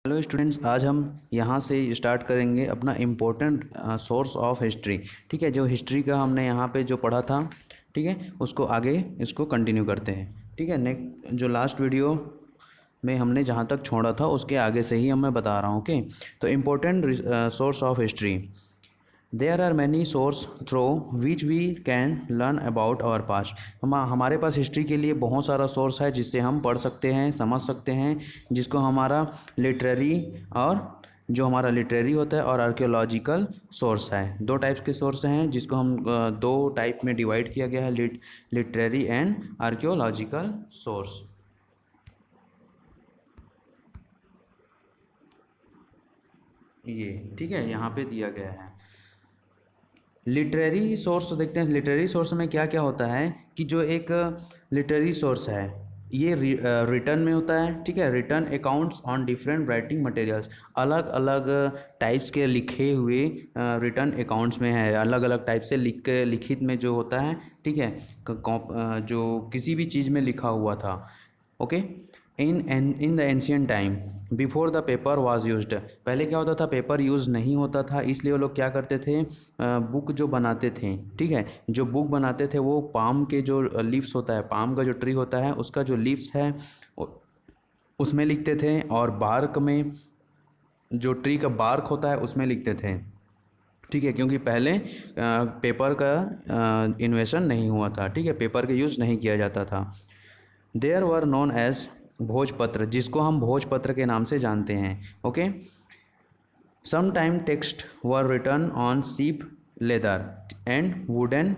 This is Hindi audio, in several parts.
हेलो स्टूडेंट्स, आज हम यहाँ से स्टार्ट करेंगे अपना इम्पोर्टेंट सोर्स ऑफ हिस्ट्री। ठीक है, जो हिस्ट्री का हमने यहाँ पे जो पढ़ा था, ठीक है, उसको आगे इसको कंटिन्यू करते हैं। ठीक है, नेक्स्ट जो लास्ट वीडियो में हमने जहाँ तक छोड़ा था उसके आगे से ही मैं बता रहा हूँ। ओके, तो important source of history, there are many source through which we can learn about our past. हमारे पास हिस्ट्री के लिए बहुत सारा सोर्स है जिससे हम पढ़ सकते हैं, समझ सकते हैं, जिसको हमारा लिटरेरी और जो हमारा लिटरेरी होता है और आर्कियोलॉजिकल सोर्स है। दो टाइप्स के सोर्स हैं जिसको हम दो टाइप में डिवाइड किया गया है, लिटरेरी एंड आर्कियोलॉजिकल सोर्स। ये ठीक है, यहाँ पे दिया गया है। लिटरेरी सोर्स देखते हैं। लिटरेरी सोर्स में क्या क्या होता है कि जो एक लिटरेरी सोर्स है ये रिटर्न में होता है। ठीक है, return accounts on different writing materials, अलग अलग टाइप्स के लिखे हुए रिटर्न अकाउंट्स में है, अलग अलग टाइप से लिखित में जो होता है। ठीक है, जो किसी भी चीज़ में लिखा हुआ था। Okay, in the ancient time before the paper was used, पहले क्या होता था, पेपर यूज़ नहीं होता था, इसलिए वो लोग क्या करते थे, बुक जो बनाते थे। ठीक है, जो बुक बनाते थे वो पाम के जो लीव्स होता है, पाम का जो ट्री होता है उसका जो लीव्स है उसमें लिखते थे, और बार्क में जो ट्री का बार्क होता है उसमें लिखते थे। ठीक है, क्योंकि पहले पेपर का इन्वेंशन नहीं हुआ था। ठीक है, पेपर का यूज़ नहीं किया जाता था। देयर वर नोन एज भोजपत्र, जिसको हम भोजपत्र के नाम से जानते हैं। Okay, some time text were written on sheep leather and wooden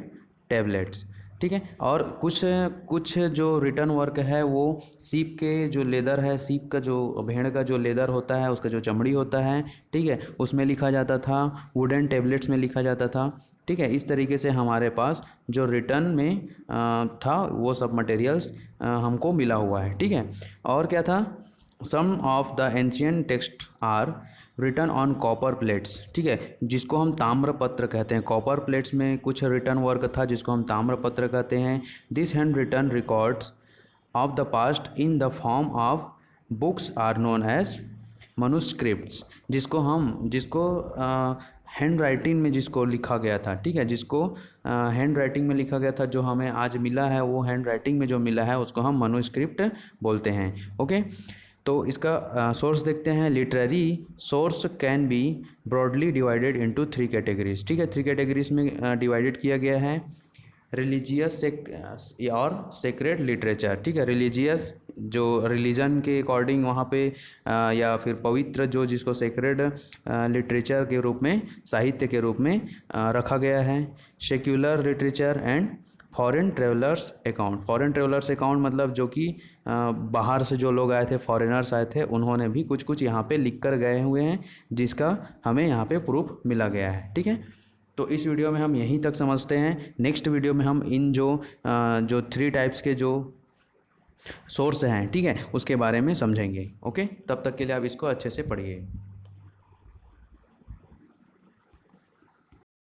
tablets. ठीक है, और कुछ कुछ जो रिटर्न वर्क है वो सीप के जो लेदर है, सीप का जो भेड़ का जो लेदर होता है उसका जो चमड़ी होता है, ठीक है, उसमें लिखा जाता था, वुडन टेबलेट्स में लिखा जाता था। ठीक है, इस तरीके से हमारे पास जो रिटर्न में था वो सब मटेरियल्स हमको मिला हुआ है। ठीक है, और क्या था, some of the ancient text are written on copper plates. ठीक है, जिसको हम ताम्रपत्र कहते हैं। कॉपर प्लेट्स में कुछ रिटर्न वर्क था जिसको हम ताम्रपत्र कहते हैं। This handwritten records of the past in the form of books are known as manuscripts, जिसको हैंड राइटिंग में जिसको लिखा गया था। ठीक है, जिसको हैंड राइटिंग में लिखा गया था, जो हमें आज मिला है वो हैंड राइटिंग में जो मिला है उसको हम मनुस्क्रिप्ट बोलते हैं। ओके, तो इसका सोर्स देखते हैं। Literary source can be broadly divided into three categories. ठीक है, थ्री कैटेगरीज में डिवाइडेड किया गया है। रिलीजियस और सेक्रेड लिटरेचर। ठीक है, रिलीजियस जो रिलीजन के अकॉर्डिंग वहाँ पे या फिर पवित्र जो जिसको सेक्रेड लिटरेचर के रूप में, साहित्य के रूप में रखा गया है। Secular literature and foreign travellers account. Foreign travellers account मतलब जो कि बाहर से जो लोग आए थे, फॉरेनर्स आए थे, उन्होंने भी कुछ कुछ यहाँ पे लिख कर गए हुए हैं जिसका हमें यहाँ पे प्रूफ मिला गया है। ठीक है, तो इस वीडियो में हम यहीं तक समझते हैं। नेक्स्ट वीडियो में हम इन जो थ्री टाइप्स के जो सोर्स हैं, ठीक है, उसके बारे में समझेंगे। ओके, तब तक के लिए आप इसको अच्छे से पढ़िए।